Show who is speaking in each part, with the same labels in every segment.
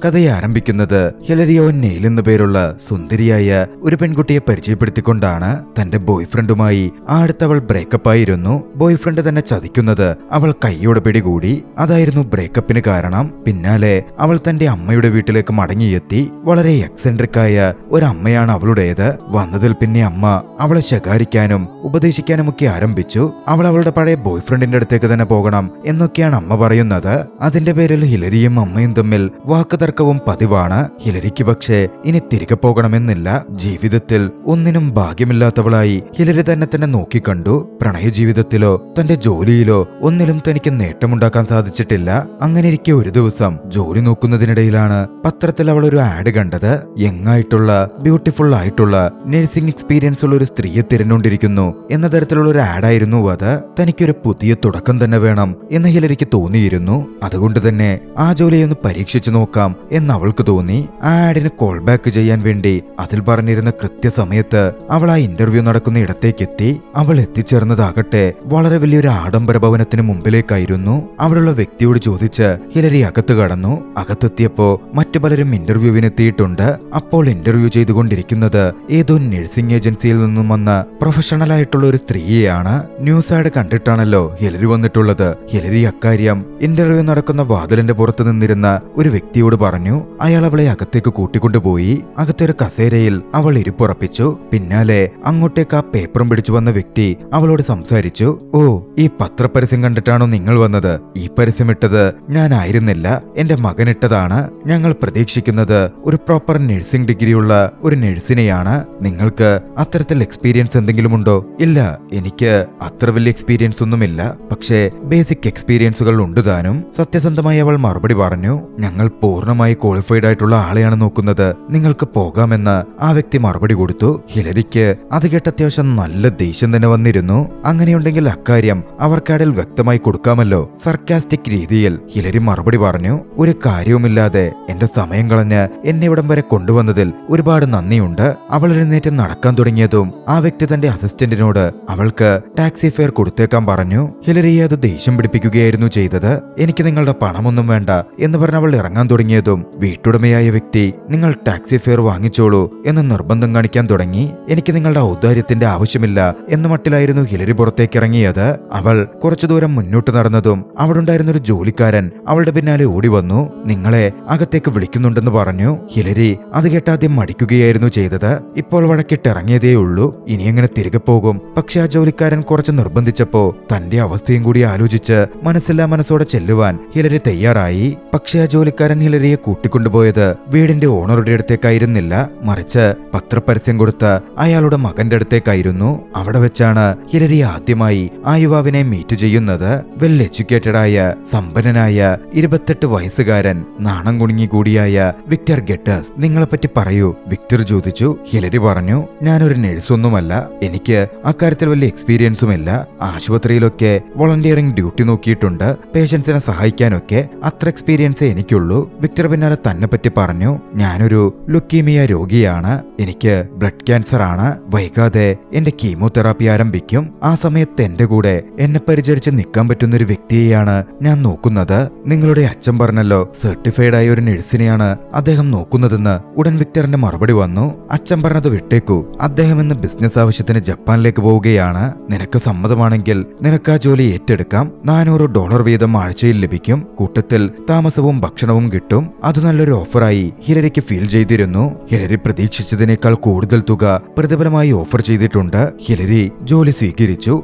Speaker 1: കഥയെ ആരംഭിക്കുന്നത് ഹിലരിയോ നെയിൽ എന്നു പേരുള്ള സുന്ദരിയായ ഒരു പെൺകുട്ടിയെ പരിചയപ്പെടുത്തിക്കൊണ്ടാണ്. തന്റെ ബോയ്ഫ്രണ്ടുമായി അടുത്തവൾ ബ്രേക്കപ്പ് ആയിരുന്നു. ബോയ്ഫ്രണ്ട് തന്നെ ചതിക്കുന്നത് അവൾ കൈയോടെ പിടികൂടി. അതായിരുന്നു ബ്രേക്കപ്പിന് കാരണം. പിന്നാലെ അവൾ തന്റെ അമ്മയുടെ വീട്ടിലേക്ക് മടങ്ങിയെത്തി. വളരെ എക്സെൻട്രിക് ആയ ഒരമ്മയാണ് അവളുടേത്. വന്നതിൽ പിന്നെ അമ്മ അവളെ ശകാരിക്കാനും ഉപദേശിക്കാനുമൊക്കെ ആരംഭിച്ചു. അവൾ അവളുടെ പഴയ ബോയ്ഫ്രണ്ടിന്റെ അടുത്തേക്ക് തന്നെ പോകണം എന്നൊക്കെയാണ് അമ്മ പറയുന്നത്. അതിന്റെ പേരിൽ ഹിലരിയും അമ്മയും തമ്മിൽ വാക്കുതർക്കവും പതിവാണ്. ഹിലരിക്ക് പക്ഷേ ഇനി തിരികെ പോകണമെന്നില്ല. ജീവിതത്തിൽ ഒന്നിനും ഭാഗ്യമില്ലാത്തവളായി ഹിലരി തന്നെ നോക്കിക്കണ്ടു. പ്രണയ ജീവിതത്തിലോ തന്റെ ജോലിയിലോ ഒന്നിലും തനിക്ക് നേട്ടമുണ്ടാക്കാൻ സാധിച്ചിട്ടില്ല. അങ്ങനെയിരിക്കെ ഒരു ദിവസം ജോലി നോക്കുന്നതിനിടയിലാണ് പത്രത്തിൽ അവൾ ഒരു ആഡ് കണ്ടത്. യങ്ങായിട്ടുള്ള ബ്യൂട്ടിഫുൾ ആയിട്ടുള്ള നഴ്സിംഗ് എക്സ്പീരിയൻസ് ഉള്ള ഒരു സ്ത്രീയെ തിരഞ്ഞുകൊണ്ടിരിക്കുന്നു എന്ന തരത്തിലുള്ള ഒരു ആഡായിരുന്നു അത്. തനിക്കൊരു പുതിയ തുടക്കം തന്നെ വേണം എന്ന് ഹിലരിക്ക് തോന്നിയിരുന്നു. അതുകൊണ്ട് തന്നെ ആ ജോലിയൊന്ന് പരീക്ഷിച്ചു നോക്കാം എന്ന് അവൾക്ക് തോന്നി. ആ ആഡിന് കോൾ ബാക്ക് ചെയ്യാൻ വേണ്ടി അതിൽ പറഞ്ഞിരുന്ന കൃത്യസമയത്ത് അവൾ ആ ഇന്റർവ്യൂ നടക്കുന്ന ഇടത്തേക്കെത്തി. അവൾ എത്തിച്ചേർന്നതാകട്ടെ വളരെ വലിയൊരു ആഡംബര ഭവനത്തിന് മുമ്പിലേക്കായിരുന്നു. അവിടെയുള്ള വ്യക്തിയോട് ചോദിച്ച് ഹിലരി അകത്ത് കടന്നു. അകത്തെത്തിയപ്പോ മറ്റു പലരും ഇന്റർവ്യൂവിനെത്തിയിട്ടുണ്ട്. അപ്പോൾ ഇന്റർവ്യൂ ചെയ്തുകൊണ്ടിരിക്കുന്നത് ഏതോ നഴ്സിംഗ് ഏജൻസിയിൽ നിന്നും വന്ന പ്രൊഫഷണൽ ആയിട്ടുള്ള ഒരു സ്ത്രീയെയാണ്. ന്യൂസ് ആഡ് കണ്ടിട്ടാണല്ലോ ഹിലരി വന്നിട്ടുള്ളത്. ഹിലരി അക്കാര്യം ഇന്റർവ്യൂ നടക്കുന്ന വാതിലിന്റെ പുറത്തു നിന്നിരുന്ന ഒരു വ്യക്തിയോട് പറഞ്ഞു. അയാൾ അവളെ അകത്തേക്ക് കൂട്ടിക്കൊണ്ടുപോയി. അകത്തൊരു കസേരയിൽ അവൾ ഇരിപ്പുറപ്പിച്ചു. പിന്നാലെ അങ്ങോട്ടേക്ക് ആ പേപ്പറും പിടിച്ചു വന്ന വ്യക്തി അവളോട് സംസാരിച്ചു. ഓ, ഈ പത്രപരസ്യം കണ്ടിട്ടാണോ നിങ്ങൾ വന്നത്? ഈ പരസ്യമിട്ടത് ഞാനായിരുന്നില്ല, എന്റെ മകനിട്ടതാണ്. ഞങ്ങൾ പ്രതീക്ഷിക്കുന്നത് ഒരു പ്രോപ്പർ നഴ്സിംഗ് ഡിഗ്രിയുള്ള ഒരു നഴ്സിനെയാണ്. നിങ്ങൾക്ക് അത്തരത്തിൽ എക്സ്പീരിയൻസ് എന്തെങ്കിലും ഉണ്ടോ? ഇല്ല, എനിക്ക് അത്ര വലിയ എക്സ്പീരിയൻസ് ഒന്നുമില്ല, പക്ഷേ ബേസിക് എക്സ്പീരിയൻസുകൾ ഉണ്ട് താനും. സത്യസന്ധമായി അവൾ മറുപടി പറഞ്ഞു. ഞങ്ങൾ പൂർണ്ണമായി ക്വാളിഫൈഡ് ആയിട്ടുള്ള ആളെയാണ് നോക്കുന്നത്, നിങ്ങൾക്ക് പോകാമെന്ന് ആ വ്യക്തി മറുപടി കൊടുത്തു. ഹിലരിക്ക് അത് കേട്ട് അത്യാവശ്യം നല്ല ദേഷ്യം തന്നെ വന്നിരുന്നു. അങ്ങനെയുണ്ടെങ്കിൽ അക്കാര്യം അവർക്കാടിൽ വ്യക്തമായി കൊടുക്കാമല്ലോ. സർക്കാസ്റ്റിക് രീതിയിൽ ഹിലരി മറുപടി പറഞ്ഞു. ഒരു കാര്യവുമില്ലാതെ എന്റെ സമയം കളഞ്ഞ് എന്നെ ഇവിടം വരെ കൊണ്ടുവന്നതിൽ ഒരുപാട് നന്ദിയുണ്ട്. അവൾ എഴുന്നേറ്റ് നടക്കാൻ തുടങ്ങിയതും ആ വ്യക്തി തന്റെ അസിസ്റ്റന്റിനോട് അവൾക്ക് ടാക്സി ഫെയർ കൊടുത്തേക്കാൻ പറഞ്ഞു. ഹിലരിയെ അത് ദേഷ്യം പിടിപ്പിക്കുകയായിരുന്നു ചെയ്തത്. എനിക്ക് നിങ്ങളുടെ പണമൊന്നും വേണ്ട എന്ന് പറഞ്ഞ് അവൾ ഇറങ്ങാൻ തുടങ്ങിയതും വീട്ടുടമയായ വ്യക്തി നിങ്ങൾ ടാക്സി ഫെയർ വാങ്ങിച്ചോളൂ എന്ന് നിർബന്ധം കാണിക്കാൻ തുടങ്ങി. എനിക്ക് നിങ്ങളുടെ ഔദാര്യത്തിന്റെ ആവശ്യമില്ല എന്ന മട്ടിലായിരുന്നു ഹിലരി പുറത്തേക്ക് ഇറങ്ങിയത്. അവൾ കുറച്ചു ദൂരം മുന്നോട്ട് നടന്നതും അവിടുണ്ടായിരുന്ന ഒരു ജോലിക്കാരൻ അവളുടെ പിന്നാലെ ഓടി വന്നു. നിങ്ങളെ അകത്തേക്ക് വിളിക്കുന്നുണ്ടെന്ന് പറഞ്ഞു. ഹിലരി അത് കേട്ടാദ്യം മടിക്കുകയായിരുന്നു ചെയ്തത്. ഇപ്പോൾ വഴക്കിട്ടിറങ്ങിയതേ ഉള്ളൂ, ഇനി എങ്ങനെ തിരികെ പോകും? പക്ഷെ ആ ജോലിക്കാരൻ കുറച്ച് നിർബന്ധിച്ചപ്പോ തന്റെ അവസ്ഥയും കൂടി ആലോചിച്ച് മനസ്സില്ലാ മനസ്സോടെ ചെല്ലുവാൻ ഹിലരി തയ്യാറായി. പക്ഷെ ആ ജോലിക്കാരൻ ഹിലരിയെ കൂട്ടിക്കൊണ്ടുപോയത് വീടിന്റെ ഓണറുടെ അടുത്തേക്കായിരുന്നില്ല, മറിച്ച് പത്രപരസ്യം കൊടുത്ത അയാളുടെ മകന്റെ അടുത്തേക്കായിരുന്നു. അവിടെ വെച്ചാണ് ഹിലരി ആദ്യമായി ആ യുവാവിനെ മീറ്റ് ചെയ്യുന്നത്. വെൽ എഡ്യൂക്കേറ്റഡ് ആയ സമ്പന്നനായ 28 വയസ്സുകാരൻ, നാണം കുണുങ്ങി കൂടിയായ വിക്ടർ ഗെറ്റസ്. നിങ്ങളെപ്പറ്റി പറയൂ, വിക്ടർ ചോദിച്ചു. ഹിലരി പറഞ്ഞു, ഞാനൊരു നഴ്സൊന്നുമല്ല, എനിക്ക് അക്കാര്യത്തിൽ വലിയ എക്സ്പീരിയൻസുമില്ല. ആശുപത്രിയിലൊക്കെ വോളണ്ടിയറിംഗ് ഡ്യൂട്ടി നോക്കിയിട്ടുണ്ട്, പേഷ്യൻസിനെ സഹായിക്കാനൊക്കെ. അത്ര എക്സ്പീരിയൻസേ എനിക്കുള്ളൂ. വിക്ടർ പിന്നാലെ തന്നെ പറ്റി പറഞ്ഞു. ഞാനൊരു ലുക്കീമിയ രോഗിയാണ്, എനിക്ക് ബ്ലഡ് ക്യാൻസർ ആണ്. വൈകാതെ എന്റെ കീമോതെറാപ്പി ആരംഭിക്കും. ആ സമയത്ത് എന്റെ കൂടെ എന്നെ പരിചരിച്ച് നിൽക്കാൻ പറ്റുന്ന ഒരു വ്യക്തിയെയാണ് ഞാൻ നോക്കുന്നത്. നിങ്ങളുടെ അച്ഛൻ പറഞ്ഞല്ലോ സർട്ടിഫൈഡ് ആയ ഒരു നഴ്സിനെയാണ് അദ്ദേഹം നോക്കുന്നതെന്ന്. ഉടൻ വിക്ടറിന്റെ മറുപടി വന്നു. അച്ഛൻ പറഞ്ഞത് വിട്ടേക്കൂ, അദ്ദേഹം ഇന്ന് ബിസിനസ് ആവശ്യത്തിന് ജപ്പാനിലേക്ക് പോവുകയാണ്. നിനക്ക് സമ്മതമാണെങ്കിൽ നിനക്ക് ആ ജോലി ഏറ്റെടുക്കാം. $400 വീതം ആഴ്ചയിൽ ലഭിക്കും. കൂട്ടത്തിൽ താമസവും ഭക്ഷണവും കിട്ടും. അത് നല്ലൊരു ഓഫറായി ഹിലരിക്ക് ഫീൽ ചെയ്തിരുന്നു. ഹിലരി പ്രതീക്ഷിച്ചതിനേക്കാൾ കൂടുതൽ തുക പ്രതിഫലമായി ഓഫർ ചെയ്തിട്ടുണ്ട്. ഹിലരി ജോലി സ്വീകരിച്ചു.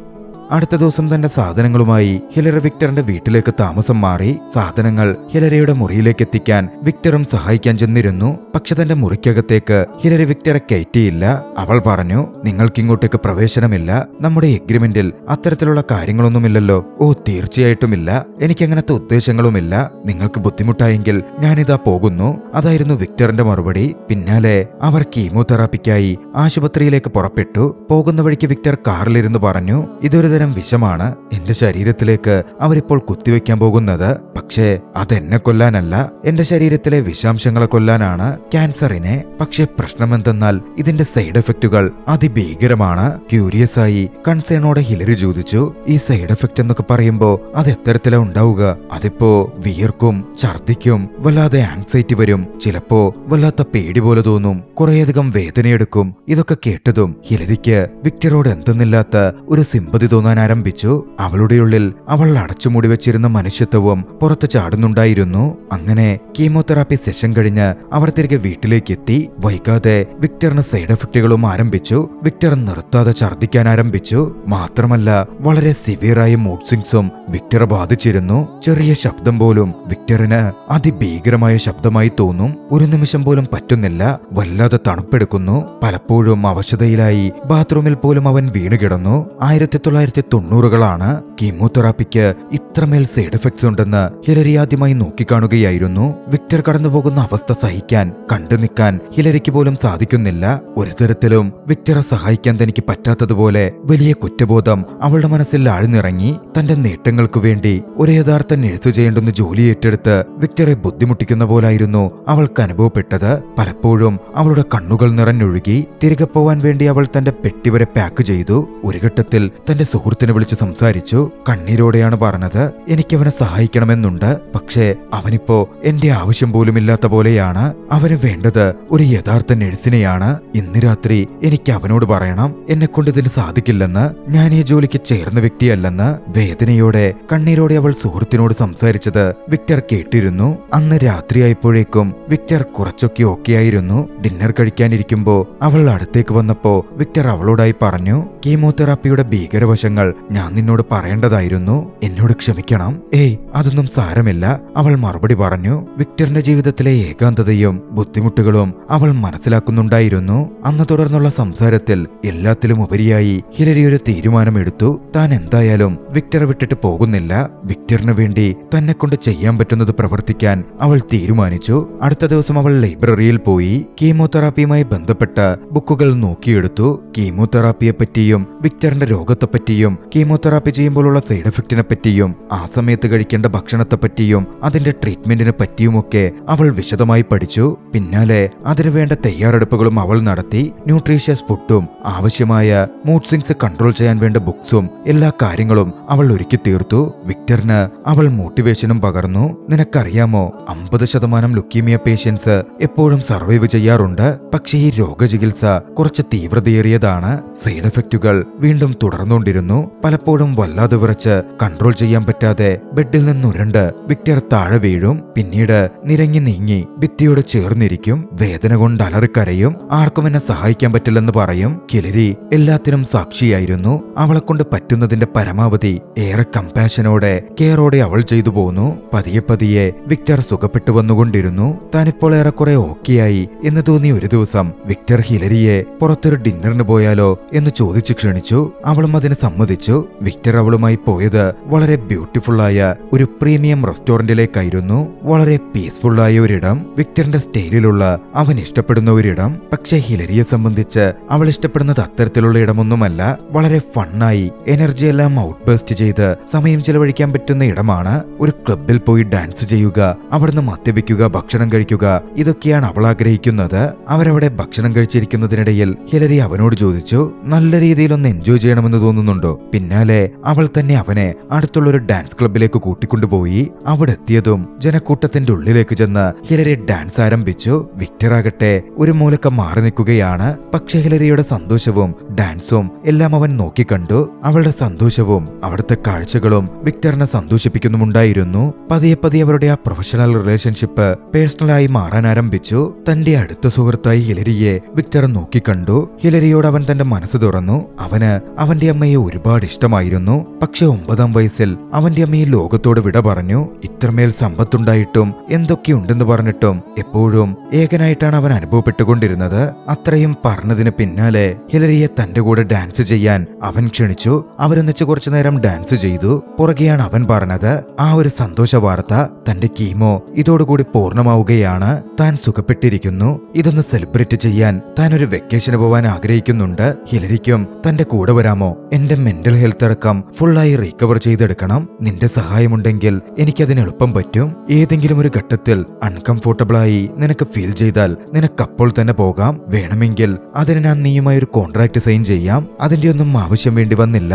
Speaker 1: അടുത്ത ദിവസം തന്റെ സാധനങ്ങളുമായി ഹിലരി വിക്ടറിന്റെ വീട്ടിലേക്ക് താമസം മാറി. സാധനങ്ങൾ ഹിലരിയുടെ മുറിയിലേക്ക് എത്തിക്കാൻ വിക്ടറും സഹായിക്കാൻ ചെന്നിരുന്നു. പക്ഷെ തന്റെ മുറിക്കകത്തേക്ക് ഹിലരി വിക്ടറെ കയറ്റിയില്ല. അവൾ പറഞ്ഞു, നിങ്ങൾക്ക് ഇങ്ങോട്ടേക്ക് പ്രവേശനമില്ല. നമ്മുടെ എഗ്രിമെന്റിൽ അത്തരത്തിലുള്ള കാര്യങ്ങളൊന്നുമില്ലല്ലോ. ഓ, തീർച്ചയായിട്ടുമില്ല, എനിക്കങ്ങനത്തെ ഉദ്ദേശങ്ങളുമില്ല. നിങ്ങൾക്ക് ബുദ്ധിമുട്ടായെങ്കിൽ ഞാനിതാ പോകുന്നു. അതായിരുന്നു വിക്ടറിന്റെ മറുപടി. പിന്നാലെ അവർ കീമോതെറാപ്പിക്കായി ആശുപത്രിയിലേക്ക് പുറപ്പെട്ടു. പോകുന്ന വഴിക്ക് വിക്ടർ കാറിലിരുന്ന് പറഞ്ഞു, ഇതൊരു ഒരുതരം വിഷമാണ് എന്റെ ശരീരത്തിലേക്ക് അവരിപ്പോൾ കുത്തിവെക്കാൻ പോകുന്നത്. പക്ഷേ അതെന്നെ കൊല്ലാനല്ല, എന്റെ ശരീരത്തിലെ വിഷാംശങ്ങളെ കൊല്ലാനാണ്, ക്യാൻസറിനെ. പക്ഷേ പ്രശ്നമെന്തെന്നാൽ ഇതിന്റെ സൈഡ് എഫക്റ്റുകൾ അതിഭീകരമാണ്. ക്യൂരിയസ് ആയി കൺസേണോടെ ഹിലരി ചോദിച്ചു, ഈ സൈഡ് എഫക്റ്റ് എന്നൊക്കെ പറയുമ്പോ അത് എത്തരത്തിലാ ഉണ്ടാവുക? അതിപ്പോ വിയർക്കും, ഛർദിക്കും, വല്ലാതെ ആങ്സൈറ്റി വരും, ചിലപ്പോ വല്ലാത്ത പേടി പോലെ തോന്നും, കുറേയധികം വേദനയെടുക്കും. ഇതൊക്കെ കേട്ടതും ഹിലരിക്ക് വിക്ടറോട് എന്തെന്നില്ലാത്ത ഒരു സിമ്പതി തോന്നാൻ ആരംഭിച്ചു. അവളുടെ ഉള്ളിൽ അവൾ അടച്ചുമൂടി വെച്ചിരുന്ന മനുഷ്യത്വവും പുറത്തു ചാടുന്നുണ്ടായിരുന്നു. അങ്ങനെ കീമോതെറാപ്പി സെഷൻ കഴിഞ്ഞ് അവർ തിരികെ വീട്ടിലേക്ക് എത്തി. വൈകാതെ വിക്ടറിന് സൈഡ് എഫക്റ്റുകളും ആരംഭിച്ചു. വിക്ടർ നിർത്താതെ ഛർദിക്കാൻ ആരംഭിച്ചു. മാത്രമല്ല വളരെ സിവിയറായ മൂഡ് സ്വിങ്സും വിക്ടറെ ബാധിച്ചിരുന്നു. ചെറിയ ശബ്ദം പോലും വിക്ടറിന് അതിഭീകരമായ ശബ്ദമായി തോന്നും. ഒരു നിമിഷം പോലും പറ്റുന്നില്ല. വല്ലാതെ തണുപ്പെടുക്കുന്നു. പലപ്പോഴും അവശതയിലായി ബാത്റൂമിൽ പോലും അവൻ വീണുകിടന്നു. 1990കളാണ്. കീമോതെറാപ്പിക്ക് ഇത്രമേൽ സൈഡ് എഫക്ട്സ് ഉണ്ടെന്ന് ഹിലരി ആദ്യമായി നോക്കിക്കാണുകയായിരുന്നു. വിക്ടർ കടന്നുപോകുന്ന അവസ്ഥ സഹിക്കാൻ, കണ്ടു നിൽക്കാൻ ഹിലരിക്ക് പോലും സാധിക്കുന്നില്ല. ഒരു തരത്തിലും വിക്ടറെ സഹായിക്കാൻ തനിക്ക് പറ്റാത്തതുപോലെ വലിയ കുറ്റബോധം അവളുടെ മനസ്സിൽ ആഴ്ന്നിറങ്ങി. തന്റെ നേട്ടങ്ങൾക്കു വേണ്ടി ഒരു യഥാർത്ഥ നഴ്സ് ചെയ്യേണ്ടുന്ന ജോലി ഏറ്റെടുത്ത് വിക്ടറെ ബുദ്ധിമുട്ടിക്കുന്ന പോലായിരുന്നു അവൾക്ക് അനുഭവപ്പെട്ടത്. പലപ്പോഴും അവളുടെ കണ്ണുകൾ നിറഞ്ഞൊഴുകി. തിരികെ പോവാൻ വേണ്ടി അവൾ തന്റെ പെട്ടി വരെ പാക്ക് ചെയ്തു. ഒരു ഘട്ടത്തിൽ തന്റെ സുഹൃത്തിനെ വിളിച്ച് സംസാരിച്ചു. കണ്ണീരോടെയാണ് പറഞ്ഞത്, എനിക്കവനെ സഹായിക്കണമെന്നുണ്ട്, പക്ഷേ അവനിപ്പോ എന്റെ ആവശ്യം പോലുമില്ലാത്ത പോലെയാണ്. അവന് വേണ്ടത് ഒരു യഥാർത്ഥ നഴ്സിനെയാണ്. ഇന്ന് രാത്രി എനിക്ക് അവനോട് പറയണം, എന്നെ കൊണ്ട് ഇതിന് സാധിക്കില്ലെന്ന്, ഞാൻ ഈ ജോലിക്ക് ചേർന്ന വ്യക്തിയല്ലെന്ന്. വേദനയോടെ കണ്ണീരോടെ അവൾ സുഹൃത്തിനോട് സംസാരിച്ചത് വിക്ടർ കേട്ടിരുന്നു. അന്ന് രാത്രിയായപ്പോഴേക്കും വിക്ടർ കുറച്ചൊക്കെ ഓക്കെയായിരുന്നു. ഡിന്നർ കഴിക്കാനിരിക്കുമ്പോ അവൾ അടുത്തേക്ക് വന്നപ്പോ വിക്ടർ അവളോടായി പറഞ്ഞു, കീമോതെറാപ്പിയുടെ ഭീകരവശങ്ങൾ ഞാൻ നിന്നോട് പറയേണ്ടതായിരുന്നു, എന്നോട് ക്ഷമിക്കണം. ഏയ് അതൊന്നും സാരമില്ല, അവൾ മറുപടി പറഞ്ഞു. വിക്ടറിന്റെ ജീവിതത്തിലെ ഏകാന്തതയും ബുദ്ധിമുട്ടുകളും അവൾ മനസ്സിലാക്കുന്നുണ്ടായിരുന്നു. അന്ന് തുടർന്നുള്ള സംസാരത്തിൽ എല്ലാത്തിലും ഉപരിയായി ഹിലരി ഒരു തീരുമാനമെടുത്തു. താൻ എന്തായാലും വിക്ടറെ വിട്ടിട്ട് പോകുന്നില്ല. വിക്ടറിന് വേണ്ടി തന്നെ കൊണ്ട് ചെയ്യാൻ പറ്റുന്നത് പ്രവർത്തിക്കാൻ അവൾ തീരുമാനിച്ചു. അടുത്ത ദിവസം അവൾ ലൈബ്രറിയിൽ പോയി കീമോതെറാപ്പിയുമായി ബന്ധപ്പെട്ട ബുക്കുകൾ നോക്കിയെടുത്തു. കീമോതെറാപ്പിയെ പറ്റിയും വിക്ടറിന്റെ രോഗത്തെപ്പറ്റിയും കീമോതെറാപ്പി ചെയ്യുമ്പോഴുള്ള സൈഡ് എഫക്റ്റിനെ പറ്റിയും ആ സമയത്ത് കഴിക്കേണ്ട ഭക്ഷണത്തെ പറ്റിയും അതിന്റെ ട്രീറ്റ്മെന്റിനെ പറ്റിയുമൊക്കെ അവൾ വിശദമായി പഠിച്ചു. പിന്നാലെ അതിനുവേണ്ട തയ്യാറെടുപ്പുകളും അവൾ നടത്തി. ന്യൂട്രീഷ്യസ് ഫുഡും ആവശ്യമായ മൂഡ് സ്വിങ്സ് കൺട്രോൾ ചെയ്യാൻ വേണ്ട ബുക്സും എല്ലാ കാര്യങ്ങളും അവൾ ഒരുക്കി തീർത്തു. വിക്ടറിന് അവൾ മോട്ടിവേഷനും പകർന്നു. നിനക്കറിയാമോ, 50% ലുക്കീമിയ പേഷ്യൻസ് എപ്പോഴും സർവൈവ് ചെയ്യാറുണ്ട്. പക്ഷേ ഈ രോഗചികിത്സ കുറച്ച് തീവ്രതയേറിയതാണ്. സൈഡ് എഫക്റ്റുകൾ വീണ്ടും തുടർന്നുകൊണ്ടിരുന്നു. പലപ്പോഴും വല്ലാതെ വിറച്ച് കൺട്രോൾ ചെയ്യാൻ പറ്റാതെ ബെഡിൽ നിന്നുരുണ്ട് വിക്ടർ താഴെ വീഴും. പിന്നീട് നിരങ്ങി നീങ്ങി ഭിത്തിയോട് ചേർന്നിരിക്കും. വേദന കൊണ്ട് അലറിക്കരയും. ആർക്കും എന്നെ സഹായിക്കാൻ പറ്റില്ലെന്ന് പറയും. ഹിലരി എല്ലാത്തിനും സാക്ഷിയായിരുന്നു. അവളെ കൊണ്ട് പറ്റുന്നതിന്റെ പരമാവധി ഏറെ കമ്പാഷനോടെ കെയറോടെ അവൾ ചെയ്തു പോന്നു. പതിയെ പതിയെ വിക്ടർ സുഖപ്പെട്ടു വന്നുകൊണ്ടിരുന്നു. താനിപ്പോൾ ഏറെക്കുറെ ഓക്കെയായി എന്ന് തോന്നി ഒരു ദിവസം വിക്ടർ ഹിലരിയെ പുറത്തൊരു ഡിന്നറിന് പോയാലോ എന്ന് ചോദിച്ചു ക്ഷണിച്ചു. അവളും അതിന് സമ്മതിച്ചു. വിക്ടർ അവളുമായി പോയത് വളരെ ബ്യൂട്ടിഫുള്ളായ ഒരു പ്രീമിയം റെസ്റ്റോറന്റിലേക്കായിരുന്നു. വളരെ പീസ്ഫുള്ളായ ഒരിടം, വിക്ടറിന്റെ സ്റ്റൈലിലുള്ള അവൻ ഇഷ്ടപ്പെടുന്ന ഒരിടം. പക്ഷേ ഹിലരിയെ സംബന്ധിച്ച് അവൾ ഇഷ്ടപ്പെടുന്നത് അത്തരത്തിലുള്ള ഇടമൊന്നുമല്ല. വളരെ ഫണ്ണായി എനർജി എല്ലാം ഔട്ട് ബേസ്റ്റ് ചെയ്ത് സമയം ചെലവഴിക്കാൻ പറ്റുന്ന ഇടമാണ്. ഒരു ക്ലബിൽ പോയി ഡാൻസ് ചെയ്യുക, അവിടുന്ന് മദ്യപിക്കുക, ഭക്ഷണം കഴിക്കുക, ഇതൊക്കെയാണ് അവൾ ആഗ്രഹിക്കുന്നത്. അവരവിടെ ഭക്ഷണം കഴിച്ചിരിക്കുന്നതിനിടയിൽ ഹിലരി അവനോട് ചോദിച്ചു, നല്ല രീതിയിലൊന്ന് എൻജോയ് ചെയ്യണമെന്ന് തോന്നുന്നുണ്ടോ? പിന്നാലെ അവൾ തന്നെ അവനെ അടുത്തുള്ളൊരു ഡാൻസ് ക്ലബിലേക്ക് കൂട്ടിക്കൊണ്ടുപോയി. അവിടെ എത്തിയതും ജനക്കൂട്ടത്തിന്റെ ഉള്ളിലേക്ക് ചെന്ന് ഹിലരി ഡാൻസ് ആരംഭിച്ചു. വിക്ടർ ആകട്ടെ ഒരു മൂലക്കം മാറി നിൽക്കുകയാണ്. പക്ഷെ ഹിലരിയുടെ സന്തോഷവും ഡാൻസും എല്ലാം അവൻ നോക്കിക്കണ്ടു. അവളുടെ സന്തോഷവും അവിടുത്തെ കാഴ്ചകളും വിക്ടറിനെ സന്തോഷിപ്പിക്കുന്നുമുണ്ടായിരുന്നു. പതിയെ പതിയെ അവരുടെ ആ പ്രൊഫഷണൽ റിലേഷൻഷിപ്പ് പേഴ്സണലായി മാറാൻ ആരംഭിച്ചു. തന്റെ അടുത്ത സുഹൃത്തായി ഹിലരിയെ വിക്ടർ നോക്കിക്കണ്ടു. ഹിലരിയോട് അവൻ തന്റെ മനസ്സ് തുറന്നു. അവന് അവന്റെ അമ്മയെ ഒരുപാട് ഇഷ്ടമായിരുന്നു. പക്ഷെ 9ാം വയസ്സിൽ അവന്റെ അമ്മയെ ലോകത്തോട് വിട പറഞ്ഞു. ഇത്രമേൽ സമ്പത്തുണ്ടായിട്ടും എന്തൊക്കെയുണ്ടെന്ന് പറഞ്ഞിട്ടും എപ്പോഴും ഏകനായിട്ടാണ് അവൻ അനുഭവപ്പെട്ടുകൊണ്ടിരുന്നത്. അത്രയും പറഞ്ഞതിന് പിന്നാലെ ഹിലരിയെ തന്റെ കൂടെ ഡാൻസ് ചെയ്യാൻ അവൻ ക്ഷണിച്ചു. അവരൊന്നിച്ച് കുറച്ചു നേരം ഡാൻസ് ചെയ്തു. പുറകെയാണ് അവൻ പറഞ്ഞത്, ആ ഒരു സന്തോഷ വാർത്ത, തന്റെ കീമോ ഇതോടുകൂടി പൂർണ്ണമാവുകയാണ്. താൻ സുഖപ്പെട്ടിരിക്കുന്നു. ഇതൊന്ന് സെലിബ്രേറ്റ് ചെയ്യാൻ താൻ ഒരു വെക്കേഷന് പോവാൻ ആഗ്രഹിക്കുന്നുണ്ട്. ഹിലരിക്കും തന്റെ കൂടെ വരാമോ? എന്റെ മെന്റൽ ഹെൽത്ത് അടക്കം ഫുള്ളായി റീകവർ ചെയ്തെടുക്കണം. നിന്റെ സഹായമുണ്ടെങ്കിൽ എനിക്കതിന് എളുപ്പം പറ്റും. ഏതെങ്കിലും ഒരു ഘട്ടത്തിൽ അൺകംഫോർട്ടബിളായി നിനക്ക് ഫീൽ ചെയ്താൽ നിനക്കപ്പോൾ തന്നെ പോകാം. വേണമെങ്കിൽ അതിന് ഞാൻ നീയുമായി ഒരു കോൺട്രാക്ട് സൈൻ ചെയ്യാം. അതിന്റെ ഒന്നും ആവശ്യം വേണ്ടി വന്നില്ല.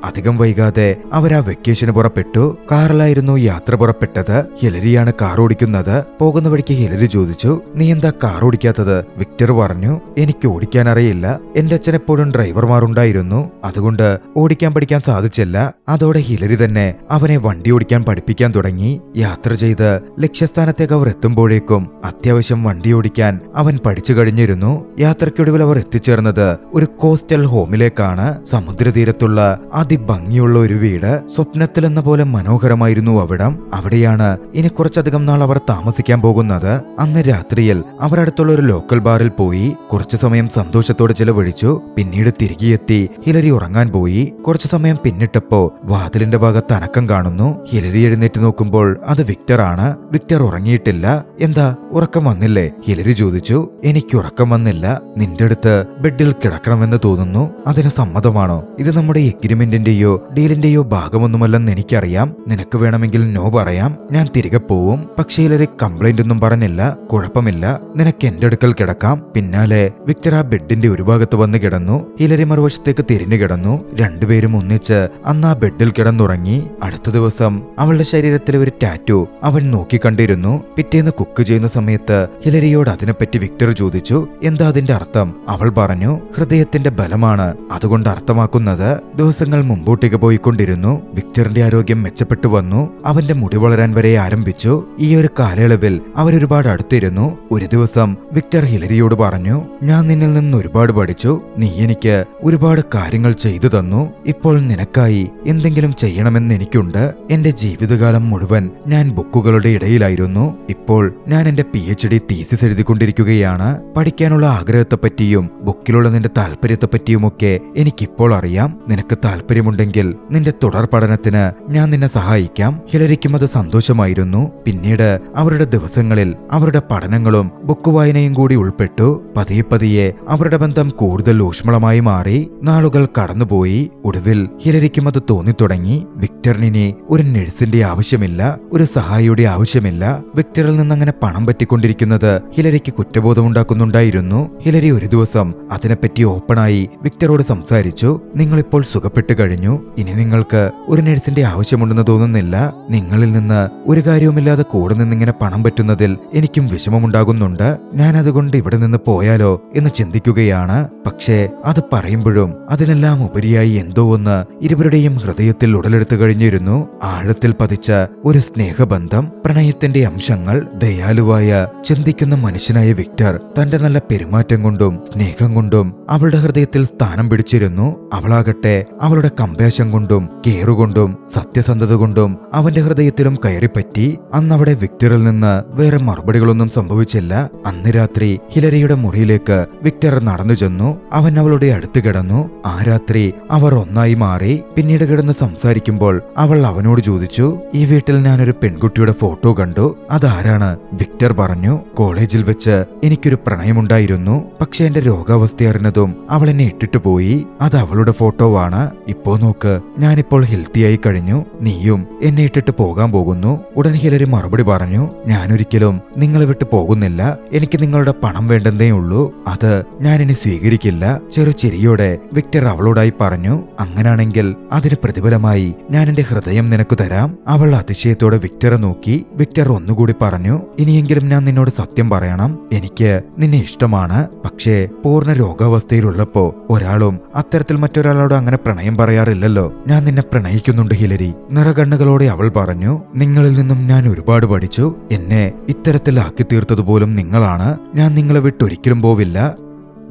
Speaker 1: അധികം വൈകാതെ അവരാ വെക്കേഷന് പുറപ്പെട്ടു. കാറിലായിരുന്നു യാത്ര പുറപ്പെട്ടത്. ഹിലരിയാണ് കാർ ഓടിക്കുന്നത്. പോകുന്ന വഴിക്ക് ഹിലരി ചോദിച്ചു, നീ എന്താ കാർ ഓടിക്കാത്തത്? വിക്ടർ പറഞ്ഞു, എനിക്ക് ഓടിക്കാൻ അറിയില്ല. എന്റെ അച്ഛൻ എപ്പോഴും ഡ്രൈവർമാരുണ്ടായിരുന്നു, അതുകൊണ്ട് ഓടിക്കാൻ പഠിക്കാൻ സാധിച്ചില്ല. അതോടെ ഹിലരി തന്നെ അവനെ വണ്ടി ഓടിക്കാൻ പഠിപ്പിക്കാൻ തുടങ്ങി. യാത്ര ചെയ്ത് ലക്ഷ്യസ്ഥാനത്തേക്ക് അവർ എത്തുമ്പോഴേക്കും അത്യാവശ്യം വണ്ടി ഓടിക്കാൻ അവൻ പഠിച്ചു കഴിഞ്ഞിരുന്നു. യാത്രയ്ക്കൊടുവിൽ അവർ എത്തിച്ചേർന്നത് ഒരു കോസ്റ്റൽ ഹോമിലേക്കാണ്. സമുദ്രതീരത്തുള്ള അതിഭംഗിയുള്ള ഒരു വീട്. സ്വപ്നത്തിലെന്ന പോലെ മനോഹരമായിരുന്നു അവിടം. അവിടെയാണ് ഇനി കുറച്ചധികം നാൾ അവർ താമസിക്കാൻ പോകുന്നത്. അന്ന് രാത്രിയിൽ അവർ അടുത്തുള്ള ഒരു ലോക്കൽ ബാറിൽ പോയി കുറച്ചു സമയം സന്തോഷത്തോടെ ചിലവഴിച്ചു. പിന്നീട് തിരികെ എത്തി ഹിലരി ഉറങ്ങാൻ പോയി. കുറച്ചു സമയം പിന്നിട്ടപ്പോ വാതിലിന്റെ ഭാഗത്ത് അനക്കം കാണുന്നു. ഹിലരി എഴുന്നേറ്റ് നോക്കുമ്പോൾ അത് വിക്ടർ ആണ്. വിക്ടർ ഉറങ്ങിയിട്ടില്ല. എന്താ, ഉറക്കം വന്നില്ലേ? ഹിലരി ചോദിച്ചു. എനിക്ക് ഉറക്കം വന്നില്ല. നിന്റെ അടുത്ത് ബെഡിൽ കിടക്കണമെന്ന് തോന്നുന്നു. അതിന് സമ്മതമാണോ? ഇത് നമ്മുടെ എഗ്രിമെന്റിന്റെയോ ഡീലിന്റെയോ ഭാഗമൊന്നുമല്ലെന്ന് എനിക്കറിയാം. നിനക്ക് വേണമെങ്കിൽ നോ പറയാം. ഞാൻ തിരികെ പോവും. പക്ഷേ ഹിലരി കംപ്ലൈന്റ് ഒന്നും പറഞ്ഞില്ല. കുഴപ്പമില്ല, നിനക്ക് എന്റെ അടുക്കൽ കിടക്കാം. പിന്നാലെ വിക്ടർ ആ ബെഡിന്റെ ഒരു ഭാഗത്ത് വന്ന് കിടന്നു. ഹിലരി മറുവശത്തേക്ക് തിരിഞ്ഞു കിടന്നു. രണ്ടുപേരും ഒന്നിച്ച് അന്ന് ആ ബെഡിൽ കിടന്നുറങ്ങി. അടുത്ത ദിവസം അവളുടെ ശരീരത്തിലെ ഒരു ടാറ്റു അവൻ നോക്കിക്കണ്ടിരുന്നു. പിറ്റേന്ന് കുക്ക് ചെയ്യുന്ന സമയത്ത് ഹിലരിയോട് അതിനെപ്പറ്റി വിക്ടർ ചോദിച്ചു. എന്താ അതിന്റെ അർത്ഥം? അവൾ പറഞ്ഞു, ഹൃദയത്തിന്റെ ബലമാണ് അതുകൊണ്ട് അർത്ഥമാക്കുന്നത്. ദിവസങ്ങൾ മുമ്പോട്ടേക്ക് പോയിക്കൊണ്ടിരുന്നു. വിക്ടറിന്റെ ആരോഗ്യം മെച്ചപ്പെട്ടു വന്നു. അവന്റെ മുടി വളരാൻ വരെ ആരംഭിച്ചു. ഈ ഒരു കാലയളവിൽ അവരൊരുപാട് അടുത്തിരുന്നു. ഒരു ദിവസം വിക്ടർ ഹിലരിയോട് പറഞ്ഞു, ഞാൻ നിന്നിൽ നിന്ന് ഒരുപാട് പഠിച്ചു. നീ എനിക്ക് ഒരുപാട് കാര്യങ്ങൾ ചെയ്തു തന്നു. ഇപ്പോൾ നിനക്കായി എന്തെങ്കിലും ചെയ്യണമെന്ന് എനിക്കുണ്ട്. എന്റെ ജീവിതകാലം മുഴുവൻ ഞാൻ ബുക്കുകളുടെ ഇടയിലായിരുന്നു. ഇപ്പോൾ ഞാൻ എന്റെ PhD തീസിസ് എഴുതിക്കൊണ്ടിരിക്കുകയാണ്. പഠിക്കാനുള്ള ആഗ്രഹത്തെപ്പറ്റിയും ബുക്കിലുള്ള നിന്റെ താല്പര്യത്തെപ്പറ്റിയുമൊക്കെ എനിക്കിപ്പോൾ അറിയാം. നിനക്ക് താല്പര്യമുണ്ടെങ്കിൽ നിന്റെ തുടർ പഠനത്തിന് ഞാൻ നിന്നെ സഹായിക്കാം. ഹിലരിക്കും അത് സന്തോഷമായിരുന്നു. പിന്നീട് അവരുടെ ദിവസങ്ങളിൽ അവരുടെ പഠനങ്ങളും ബുക്ക് വായനയും കൂടി ഉൾപ്പെട്ടു. പതിയെ പതിയെ അവരുടെ ബന്ധം കൂടുതൽ ഊഷ്മളമായി മാറി. നാളുകൾ കടന്നുപോയി. ഒടുവിൽ ഹിലരിക്കും അത് തോന്നിത്തുടങ്ങി. വിക്ടറിന് ഒരു നഴ്സിന്റെ ആവശ്യമില്ല, ഒരു സഹായിയുടെ ആവശ്യമില്ല. വിക്ടറിൽ നിന്നങ്ങനെ പണം പറ്റിക്കൊണ്ടിരിക്കുന്നത് ഹിലരിക്ക് കുറ്റബോധമുണ്ടാക്കുന്നുണ്ടായിരുന്നു. ഹിലരി ഒരു ദിവസം അതിനെപ്പറ്റി ഓപ്പണായി വിക്ടറോട് സംസാരിച്ചു. നിങ്ങളിപ്പോൾ സുഖപ്പെട്ടു കഴിഞ്ഞു. ഇനി നിങ്ങൾക്ക് ഒരു നഴ്സിന്റെ ആവശ്യമുണ്ടെന്ന് തോന്നുന്നില്ല. നിങ്ങളിൽ നിന്ന് ഒരു കാര്യവുമില്ലാതെ കൂടെ നിന്നിങ്ങനെ പണം പറ്റുന്നതിൽ എനിക്കും വിഷമമുണ്ടാകുന്നുണ്ട്. ഞാൻ അതുകൊണ്ട് ഇവിടെ നിന്ന് പോയാലോ എന്ന് ചിന്തിക്കുകയാണ്. പക്ഷേ അത് പറയുമ്പോഴും അതിനെല്ലാം ഉപരിയായി എന്തോ ഒന്ന് ഇരുവരുടെയും ഹൃദയത്തിൽ ഉടലെടുത്തു കഴിഞ്ഞിരുന്നു. ആഴത്തിൽ പതിച്ച ഒരു സ്നേഹബന്ധം, പ്രണയത്തിന്റെ അംശങ്ങൾ. ദയാലുവായ ചിന്തിക്കുന്ന മനുഷ്യനായ വിക്ടർ തന്റെ നല്ല പെരുമാറ്റം കൊണ്ടും സ്നേഹം കൊണ്ടും അവളുടെ ഹൃദയത്തിൽ സ്ഥാനം പിടിച്ചിരുന്നു. അവളാകട്ടെ അവളുടെ കമ്പാഷൻ കൊണ്ടും കെയറുകൊണ്ടും സത്യസന്ധത കൊണ്ടും അവന്റെ ഹൃദയത്തിലും കയറിപ്പറ്റി. അന്നവിടെ വിക്ടറിൽ നിന്ന് വേറെ മറുപടികളൊന്നും സംഭവിച്ചില്ല. അന്ന് രാത്രി ഹിലരിയുടെ മുറിയിലേക്ക് വിക്ടർ നടന്നു ചെന്നു. അവൻ അവളുടെ അടുത്ത് കിടന്നു. ആ രാത്രി അവർ ഒന്നായി മാറി. പിന്നീട് കിടന്ന് സംസാരിക്കുമ്പോൾ അവൾ അവനോട് ചോദിച്ചു, ഈ വീട്ടിൽ ഞാനൊരു പെൺകുട്ടിയുടെ ഫോട്ടോ കണ്ടു. അതാരാണ്? വിക്ടർ പറഞ്ഞു, കോളേജിൽ വെച്ച് എനിക്കൊരു പ്രണയമുണ്ടായിരുന്നു. പക്ഷെ എന്റെ രോഗാവസ്ഥ അറിഞ്ഞതും അവൾ എന്നെ ഇട്ടിട്ട് പോയി. അത് അവളുടെ ഫോട്ടോ ആണ്. ഇപ്പോ നോക്ക്, ഞാനിപ്പോൾ ഹെൽത്തിയായി കഴിഞ്ഞു. നീയും എന്നെ ഇട്ടിട്ട് പോകാൻ പോകുന്നു. ഉടൻ ഹിലരി മറുപടി പറഞ്ഞു, ഞാനൊരിക്കലും നിങ്ങളെ വിട്ടു പോകുന്നില്ല. എനിക്ക് നിങ്ങളുടെ പണം വേണ്ടെന്നേ ഉള്ളൂ. അത് ഞാൻ ഇനി സ്വീകരിക്കില്ല. ചെറുചിരിയോടെ വിക്ടർ അവളോടായി പറഞ്ഞു, അങ്ങനാണെങ്കിൽ അതിന് പ്രതിഫലമായി ഞാൻ എന്റെ ഹൃദയം നിനക്ക് തരാം. അവൾ അതിശയത്തോടെ വിക്ടറെ നോക്കി. വിക്ടർ ഒന്നുകൂടി പറഞ്ഞു, ഇനിയെങ്കിലും ഞാൻ നിന്നോട് സത്യം പറയണം. എനിക്ക് നിന്നെ ഇഷ്ടമാണ്. പക്ഷേ പൂർണ്ണ രോഗാവസ്ഥയിലുള്ളപ്പോ ഒരാളും അത്തരത്തിൽ മറ്റൊരാളോട് അങ്ങനെ പ്രണയം പറയാറില്ലല്ലോ. ഞാൻ നിന്നെ പ്രണയിക്കുന്നുണ്ട് ഹിലരി. നിറകണ്ണുകളോടെ അവൾ പറഞ്ഞു, നിങ്ങളിൽ നിന്നും ഞാൻ ഒരുപാട് പഠിച്ചു. എന്നെ ഇത്തരത്തിലാക്കി തീർത്തതുപോലും നിങ്ങളാണ്. ഞാൻ നിങ്ങളെ വിട്ടൊരിക്കലും പോവില്ല.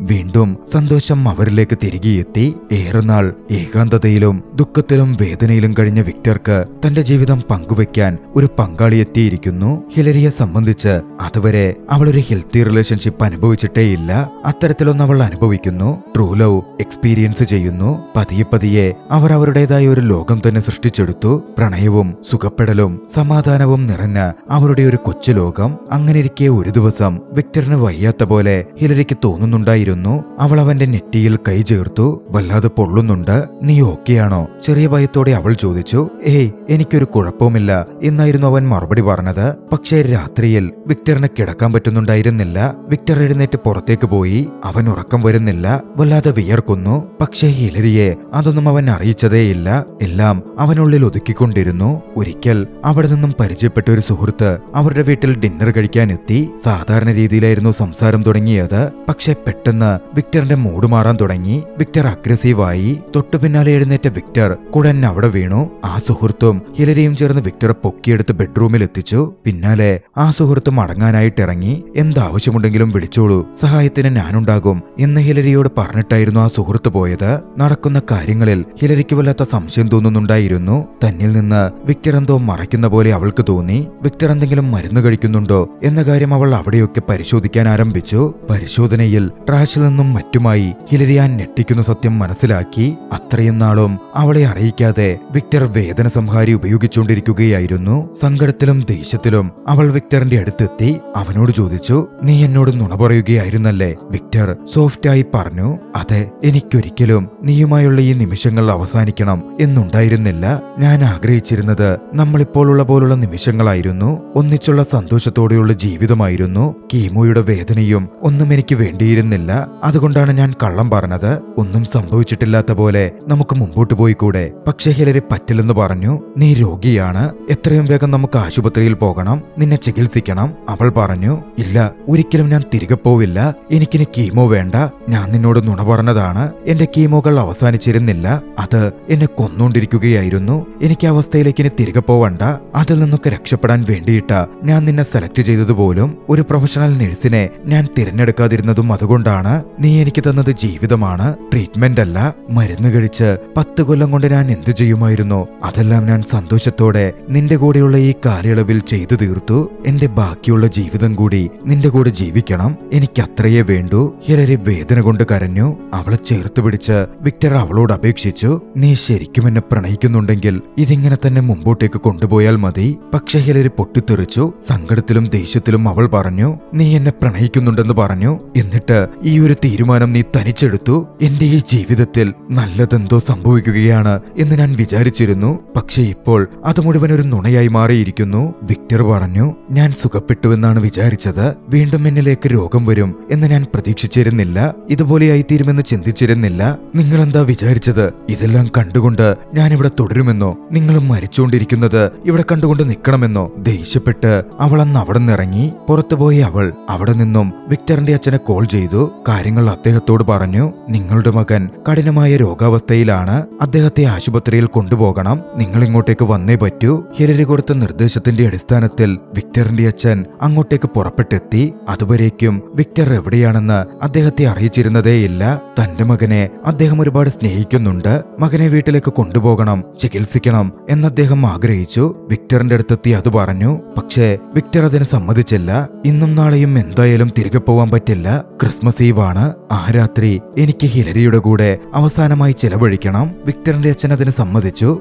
Speaker 1: വീണ്ടും സന്തോഷം അവരിലേക്ക് തിരികെ എത്തി. ഏറെ നാൾ ഏകാന്തതയിലും ദുഃഖത്തിലും വേദനയിലും കഴിഞ്ഞ വിക്ടർക്ക് തന്റെ ജീവിതം പങ്കുവെക്കാൻ ഒരു പങ്കാളി എത്തിയിരിക്കുന്നു. ഹിലരിയെ സംബന്ധിച്ച് അതുവരെ അവൾ ഒരു ഹെൽത്തി റിലേഷൻഷിപ്പ് അനുഭവിച്ചിട്ടേയില്ല. അത്തരത്തിലൊന്നും അവൾ അനുഭവിക്കുന്നു. ട്രൂ ലവ് എക്സ്പീരിയൻസ് ചെയ്യുന്നു. പതിയെ പതിയെ അവർ അവരുടേതായ ഒരു ലോകം തന്നെ സൃഷ്ടിച്ചെടുത്തു. പ്രണയവും സുഖപ്പെടലും സമാധാനവും നിറഞ്ഞ അവരുടെ ഒരു കൊച്ചു ലോകം. അങ്ങനെയിരിക്കെ ഒരു ദിവസം വിക്ടറിന് വയ്യാത്ത പോലെ ഹിലരിക്ക് തോന്നുന്നുണ്ടായിരുന്നു. അവൾ അവന്റെ നെറ്റിയിൽ കൈ ചേർത്തു. വല്ലാതെ പൊള്ളുന്നുണ്ട്, നീ ഓക്കെയാണോ? ചെറിയ ഭയത്തോടെ അവൾ ചോദിച്ചു. ഏയ്, എനിക്കൊരു കുഴപ്പവുമില്ല എന്നായിരുന്നു അവൻ മറുപടി പറഞ്ഞത്. പക്ഷേ രാത്രിയിൽ വിക്ടറിന് കിടക്കാൻ പറ്റുന്നുണ്ടായിരുന്നില്ല. വിക്ടർ എഴുന്നേറ്റ് പുറത്തേക്ക് പോയി. അവൻ ഉറക്കം വരുന്നില്ല, വല്ലാതെ വിയർക്കുന്നു. പക്ഷേ ഹിലരിയെ അതൊന്നും അവൻ അറിയിച്ചതേയില്ല. എല്ലാം അവനുള്ളിൽ ഒതുക്കിക്കൊണ്ടിരുന്നു. ഒരിക്കൽ അവിടെ നിന്നും പരിചയപ്പെട്ട ഒരു സുഹൃത്ത് അവരുടെ വീട്ടിൽ ഡിന്നർ കഴിക്കാൻ എത്തി. സാധാരണ രീതിയിലായിരുന്നു സംസാരം തുടങ്ങിയത്. പക്ഷെ പെട്ടെന്ന് വിക്ടറിന്റെ മൂഡ് മാറാൻ തുടങ്ങി. വിക്ടർ അഗ്രസീവായി. തൊട്ടു പിന്നാലെ എഴുന്നേറ്റ വിക്ടർ കുടൻ അവിടെ വീണു. ആ സുഹൃത്തും ഹിലരിയും ചേർന്ന് വിക്ടറെ പൊക്കിയെടുത്ത് ബെഡ്റൂമിൽ എത്തിച്ചു. പിന്നാലെ ആ സുഹൃത്തും അടങ്ങാനായിട്ട് ഇറങ്ങി. എന്താവശ്യമുണ്ടെങ്കിലും വിളിച്ചോളൂ, സഹായത്തിന് ഞാനുണ്ടാകും എന്ന് ഹിലരിയോട് പറഞ്ഞിട്ടായിരുന്നു ആ സുഹൃത്ത് പോയത്. നടക്കുന്ന കാര്യങ്ങളിൽ ഹിലരിക്ക് വല്ലാത്ത സംശയം തോന്നുന്നുണ്ടായിരുന്നു. തന്നിൽ നിന്ന് വിക്ടർ എന്തോ മറയ്ക്കുന്ന പോലെ അവൾക്ക് തോന്നി. വിക്ടർ എന്തെങ്കിലും മരുന്ന് കഴിക്കുന്നുണ്ടോ എന്ന കാര്യം അവൾ അവിടെയൊക്കെ പരിശോധിക്കാൻ ആരംഭിച്ചു. പരിശോധനയിൽ ട്രാഷിൽ നിന്നും മറ്റുമായി ഹിലരി ആ ഞെട്ടിക്കുന്ന സത്യം മനസ്സിലാക്കി. അത്രയും നാളും അവളെ അറിയിക്കാതെ വിക്ടർ വേദന സംഹാരി ഉപയോഗിച്ചുകൊണ്ടിരിക്കുകയായിരുന്നു. സങ്കടത്തിലും ദേഷ്യത്തിലും അവൾ വിക്ടറിന്റെ അടുത്തെത്തി. അവനോട് ചോദിച്ചു, നീ എന്നോട് നുണ പറയുകയായിരുന്നല്ലേ? വിക്ടർ സോഫ്റ്റായി പറഞ്ഞു, അതെ, എനിക്കൊരിക്കലും നീയുമായുള്ള ഈ നിമിഷങ്ങൾ അവസാനിക്കണം എന്നുണ്ടായിരുന്നില്ല. ഞാൻ ആഗ്രഹിച്ചിരുന്നത് നമ്മളിപ്പോൾ ഉള്ള പോലുള്ള നിമിഷങ്ങളായിരുന്നു. ഒന്നിച്ചുള്ള സന്തോഷത്തോടെയുള്ള ജീവിതമായിരുന്നു. കീമോയുടെ വേദനയും ഒന്നും എനിക്ക് വേണ്ടിയിരുന്നില്ല. അതുകൊണ്ടാണ് ഞാൻ കള്ളം പറഞ്ഞത്. ഒന്നും സംഭവിച്ചിട്ടില്ലാത്ത പോലെ നമുക്ക് മുമ്പോട്ട് പോയിക്കൂടെ? പക്ഷേ ഹിലരി പറ്റില്ലെന്ന് പറഞ്ഞു. നീ രോഗിയാണ്, എത്രയും വേഗം നമുക്ക് ആശുപത്രിയിൽ പോകണം, നിന്നെ ചികിത്സിക്കണം. അവൾ പറഞ്ഞു, ഇല്ല, ഒരിക്കലും ഞാൻ തിരികെ പോവില്ല. എനിക്കിനി കീമോ വേണ്ട. ഞാൻ നിന്നോട് നുണ പറഞ്ഞതാണ്. എന്റെ കീമോകൾ അവസാനിച്ചിരുന്നില്ല, അത് എന്നെ കൊന്നുകൊണ്ടിരിക്കുകയായിരുന്നു. എനിക്ക് അവസ്ഥയിലേക്ക് ഇനി തിരികെ പോവണ്ട. അതിൽ നിന്നൊക്കെ രക്ഷപ്പെടാൻ വേണ്ടിയിട്ടാ ഞാൻ നിന്നെ സെലക്ട് ചെയ്തതുപോലും. ഒരു പ്രൊഫഷണൽ നഴ്സിനെ ഞാൻ തിരഞ്ഞെടുക്കാതിരുന്നതും അതുകൊണ്ടാണ്. നീ എനിക്ക് തന്നത് ജീവിതമാണ്, ട്രീറ്റ്മെന്റ് അല്ല. മരുന്ന് കഴിച്ച് 10 കൊല്ലം കൊണ്ട് ഞാൻ എന്തു ചെയ്യുമായിരുന്നു? അതെല്ലാം ഞാൻ സന്തോഷത്തോടെ നിന്റെ കൂടെയുള്ള ഈ കാലയളവിൽ ചെയ്തു തീർത്തു. എന്റെ ബാക്കിയുള്ള ജീവിതം കൂടി നിന്റെ കൂടെ ജീവിക്കണം. എനിക്ക് അത്രയേ വേണ്ടൂ. ഹിലരി വേദന കൊണ്ട് കരഞ്ഞു. അവളെ ചേർത്ത് പിടിച്ച് വിക്ടർ അവളോട് അപേക്ഷിച്ചു, നീ ശരിക്കും എന്നെ പ്രണയിക്കുന്നുണ്ടെങ്കിൽ ഇതിങ്ങനെ തന്നെ മുമ്പോട്ടേക്ക് കൊണ്ടുപോയാൽ മതി. പക്ഷെ ഹിലരി പൊട്ടിത്തെറിച്ചു. സങ്കടത്തിലും ദേഷ്യത്തിലും അവൾ പറഞ്ഞു, നീ എന്നെ പ്രണയിക്കുന്നുണ്ടെന്ന് പറഞ്ഞു. എന്നിട്ട് ഈ ഒരു തീരുമാനം നീ തനിച്ചെടുത്തു. എന്റെ ഈ ജീവിതത്തിൽ നല്ലതെന്തോ സംഭവിക്കുകയാണ് എന്ന് ഞാൻ വിചാരിച്ചിരുന്നു. പക്ഷെ ഇപ്പോൾ അത് മുഴുവൻ ഒരു നുണയായി മാറിയിരിക്കുന്നു. വിക്ടർ പറഞ്ഞു, ഞാൻ സുഖപ്പെട്ടുവെന്നാണ് വിചാരിച്ചത്. വീണ്ടും എന്നിലേക്ക് രോഗം വരും എന്ന് ഞാൻ പ്രതീക്ഷിച്ചിരുന്നില്ല. ഇതുപോലെയായി തീരുമെന്ന് ചിന്തിച്ചിരുന്നില്ല. നിങ്ങളെന്താ വിചാരിച്ചത്? ഇതെല്ലാം കണ്ടുകൊണ്ട് ഞാൻ ഇവിടെ തുടരുമെന്നോ? നിങ്ങൾ മരിച്ചുകൊണ്ടിരിക്കുന്നത് ഇവിടെ കണ്ടുകൊണ്ട് നിൽക്കണമെന്നോ? ദേഷ്യപ്പെട്ട് അവൾ അന്ന് അവിടെ നിന്നിറങ്ങി. പുറത്തുപോയി അവൾ അവിടെ നിന്നും വിക്ടറിന്റെ അച്ഛനെ കോൾ ചെയ്തു. കാര്യങ്ങൾ അദ്ദേഹത്തോട് പറഞ്ഞു. നിങ്ങളുടെ മകൻ കഠിനമായ രോഗാവസ്ഥയിലാണ്, അദ്ദേഹത്തെ ആശുപത്രിയിൽ കൊണ്ടുപോകണം, നിങ്ങൾ ഇങ്ങോട്ടേക്ക് വന്നേ പറ്റൂ. ഹിലരി കൊടുത്ത നിർദ്ദേശത്തിന്റെ അടിസ്ഥാനത്തിൽ വിക്ടറിന്റെ അച്ഛൻ അങ്ങോട്ടേക്ക് പുറപ്പെട്ടെത്തി. അതുവരേക്കും വിക്ടർ എവിടെയാണെന്ന് അദ്ദേഹത്തെ അറിയിച്ചിരുന്നതേയില്ല. തന്റെ മകനെ അദ്ദേഹം ഒരുപാട് സ്നേഹിക്കുന്നുണ്ട്. മകനെ വീട്ടിലേക്ക് കൊണ്ടുപോകണം, ചികിത്സിക്കണം എന്ന് അദ്ദേഹം ആഗ്രഹിച്ചു. വിക്ടറിന്റെ അടുത്തെത്തി അത് പറഞ്ഞു. പക്ഷേ വിക്ടർ അതിന് സമ്മതിച്ചില്ല. ഇന്നും നാളെയും എന്തായാലും തിരികെ പോവാൻ പറ്റില്ല. ക്രിസ്മസ് ഈവ് ആണ്. ആ രാത്രി എനിക്ക് ഹിലരിയുടെ കൂടെ അവസാനമായി ചിലവഴിക്കണം. വിക്ടറിന്റെ അച്ഛൻ അതിന് സമ്മതിച്ചു.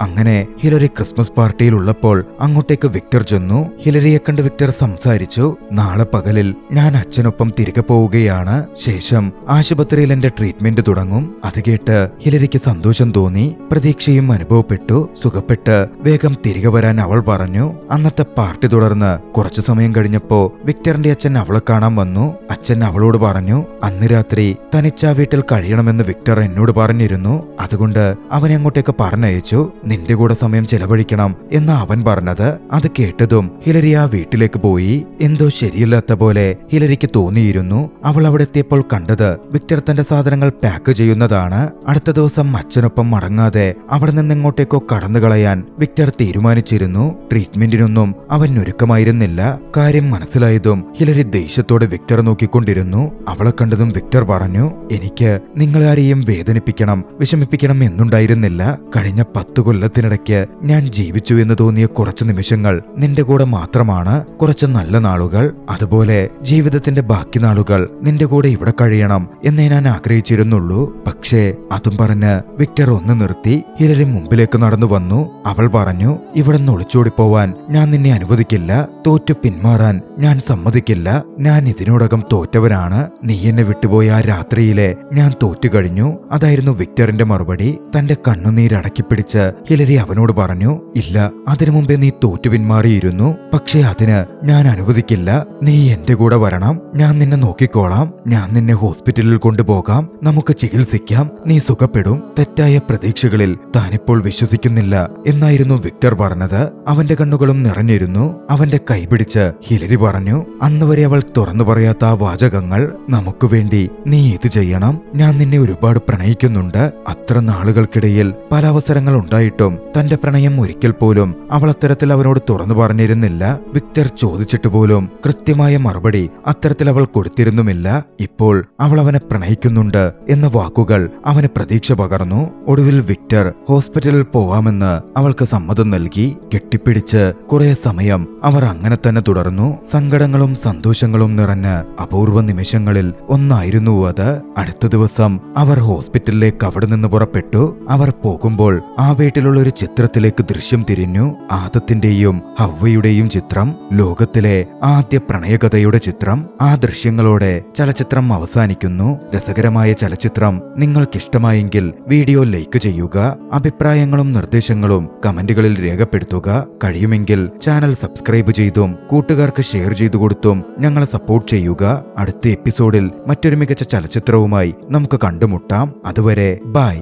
Speaker 1: അങ്ങനെ ഹിലരി ക്രിസ്മസ് പാർട്ടിയിൽ ഉള്ളപ്പോൾ അങ്ങോട്ടേക്ക് വിക്ടർ ചെന്നു. ഹിലരിയെ കണ്ട് വിക്ടർ സംസാരിച്ചു. നാളെ പകലിൽ ഞാൻ അച്ഛനൊപ്പം തിരികെ പോവുകയാണ്. ശേഷം ആശുപത്രിയിൽ എന്റെ ട്രീറ്റ്മെന്റ് തുടങ്ങും. അത് കേട്ട് ഹിലരിക്ക് സന്തോഷം തോന്നി. പ്രതീക്ഷയും അനുഭവപ്പെട്ടു. സുഖപ്പെട്ട് വേഗം തിരികെ വരാൻ അവൾ പറഞ്ഞു. അന്നത്തെ പാർട്ടി തുടർന്ന് കുറച്ചു സമയം കഴിഞ്ഞപ്പോ വിക്ടറിന്റെ അച്ഛൻ അവളെ കാണാൻ വന്നു. അച്ഛൻ അവളോട് പറഞ്ഞു, അന്ന് രാത്രി തനിച്ചാ വീട്ടിൽ കഴിയണമെന്ന് വിക്ടർ എന്നോട് പറഞ്ഞിരുന്നു. അതുകൊണ്ട് അവനെ അങ്ങോട്ടേക്ക് പറഞ്ഞയച്ചു. നിന്റെ കൂടെ സമയം ചെലവഴിക്കണം എന്ന് അവൻ പറഞ്ഞത്. അത് കേട്ടതും ഹിലരി ആ വീട്ടിലേക്ക് പോയി. എന്തോ ശരിയല്ലാത്ത പോലെ ഹിലരിക്ക് തോന്നിയിരുന്നു. അവൾ അവിടെ എത്തിയപ്പോൾ കണ്ടത് വിക്ടർ തന്റെ സാധനങ്ങൾ പാക്ക് ചെയ്യുന്നതാണ്. അടുത്ത ദിവസം അച്ഛനൊപ്പം മടങ്ങാതെ അവിടെ നിന്ന് എങ്ങോട്ടേക്കോ കടന്നു കളയാൻ വിക്ടർ തീരുമാനിച്ചിരുന്നു. ട്രീറ്റ്മെന്റിനൊന്നും അവൻ ഒരുക്കമായിരുന്നില്ല. കാര്യം മനസ്സിലായതും ഹിലരി ദേഷ്യത്തോടെ വിക്ടർ നോക്കിക്കൊണ്ടിരുന്നു. അവളെ കണ്ടതും വിക്ടർ പറഞ്ഞു, എനിക്ക് നിങ്ങളാരെയും വേദനിപ്പിക്കണം, വിഷമിപ്പിക്കണം എന്നുണ്ടായിരുന്നില്ല. കഴിഞ്ഞ 10 കൊല്ലം കൊല്ലത്തിനിടയ്ക്ക് ഞാൻ ജീവിച്ചു എന്ന് തോന്നിയ കുറച്ച് നിമിഷങ്ങൾ നിന്റെ കൂടെ മാത്രമാണ്. കുറച്ച് നല്ല നാളുകൾ, അതുപോലെ ജീവിതത്തിന്റെ ബാക്കി നാളുകൾ നിന്റെ കൂടെ ഇവിടെ കഴിയണം എന്നേ ഞാൻ ആഗ്രഹിച്ചിരുന്നുള്ളൂ. പക്ഷേ അതും പറഞ്ഞ് വിക്ടർ ഒന്ന് നിർത്തി. ഹിലരി മുമ്പിലേക്ക് നടന്നു വന്നു. അവൾ പറഞ്ഞു, ഇവിടെ നിന്ന് ഒളിച്ചോടിപ്പോവാൻ ഞാൻ നിന്നെ അനുവദിക്കില്ല. തോറ്റു പിന്മാറാൻ ഞാൻ സമ്മതിക്കില്ല. ഞാൻ ഇതിനോടകം തോറ്റവനാണ്. നീ എന്നെ വിട്ടുപോയ ആ രാത്രിയിലെ ഞാൻ തോറ്റുകഴിഞ്ഞു. അതായിരുന്നു വിക്ടറിന്റെ മറുപടി. തന്റെ കണ്ണുനീരടക്കിപ്പിടിച്ച് ഹിലരി അവനോട് പറഞ്ഞു, ഇല്ല, അതിനു മുമ്പേ നീ തോറ്റു പിന്മാറിയിരുന്നു. പക്ഷേ അതിന് ഞാൻ അനുവദിക്കില്ല. നീ എന്റെ കൂടെ വരണം. ഞാൻ നിന്നെ നോക്കിക്കോളാം. ഞാൻ നിന്നെ ഹോസ്പിറ്റലിൽ കൊണ്ടുപോകാം. നമുക്ക് ചികിത്സിക്കാം. നീ സുഖപ്പെടും. തെറ്റായ പ്രതീക്ഷകളിൽ താനിപ്പോൾ വിശ്വസിക്കുന്നില്ല എന്നായിരുന്നു വിക്ടർ പറഞ്ഞത്. അവന്റെ കണ്ണുകളും നിറഞ്ഞിരുന്നു. അവന്റെ കൈപിടിച്ച് ഹിലരി പറഞ്ഞു, അന്നുവരെ അവൾ തുറന്നു പറയാത്ത ആ വാചകങ്ങൾ, നമുക്ക് വേണ്ടി നീ ഇത് ചെയ്യണം. ഞാൻ നിന്നെ ഒരുപാട് പ്രണയിക്കുന്നുണ്ട്. അത്ര നാളുകൾക്കിടയിൽ പല അവസരങ്ങൾ ഉണ്ടായിട്ടും തന്റെ പ്രണയം ഒരിക്കൽ പോലും അവൾ അത്തരത്തിൽ അവനോട് തുറന്നു പറഞ്ഞിരുന്നില്ല. വിക്ടർ ചോദിച്ചിട്ട് പോലും കൃത്യമായ മറുപടി അത്തരത്തിൽ അവൾ കൊടുത്തിരുന്നുമില്ല. ഇപ്പോൾ അവൾ അവനെ പ്രണയിക്കുന്നുണ്ട് എന്ന വാക്കുകൾ അവന് പ്രതീക്ഷ പകർന്നു. ഒടുവിൽ വിക്ടർ ഹോസ്പിറ്റലിൽ പോവാമെന്ന് അവൾക്ക് സമ്മതം നൽകി. കെട്ടിപ്പിടിച്ച് കുറെ സമയം അവർ അങ്ങനെ തന്നെ തുടർന്നു. സങ്കടങ്ങളും സന്തോഷങ്ങളും നിറഞ്ഞ അപൂർവ നിമിഷങ്ങളിൽ ഒന്നായിരുന്നു അത്. അടുത്ത ദിവസം അവർ ഹോസ്പിറ്റലിലേക്ക് അവിടെ നിന്ന് പുറപ്പെട്ടു. അവർ പോകുമ്പോൾ ആ വീട്ടിലുള്ള ഒരു ചിത്രത്തിലേക്ക് ദൃശ്യം തിരിഞ്ഞു. ആദത്തിന്റെയും ഹവ്വയുടെയും ചിത്രം, ലോകത്തിലെ ആദ്യ പ്രണയകഥയുടെ ചിത്രം. ആ ദൃശ്യങ്ങളോടെ ചലച്ചിത്രം അവസാനിക്കുന്നു. രസകരമായ ചലച്ചിത്രം നിങ്ങൾക്കിഷ്ടമായെങ്കിൽ വീഡിയോ ലൈക്ക് ചെയ്യുക. അഭിപ്രായങ്ങളും നിർദ്ദേശങ്ങളും കമന്റുകളിൽ രേഖപ്പെടുത്തുക. കഴിയുമെങ്കിൽ ചാനൽ സബ്സ്ക്രൈബ് ചെയ്തും കൂട്ടുകാർക്ക് ഷെയർ ചെയ്തു കൊടുത്തും ഞങ്ങളെ സപ്പോർട്ട് ചെയ്യുക. അടുത്ത എപ്പിസോഡിൽ മറ്റൊരു മികച്ച ചലച്ചിത്രവുമായി നമുക്ക് കണ്ടുമുട്ടാം. അതുവരെ ബൈ.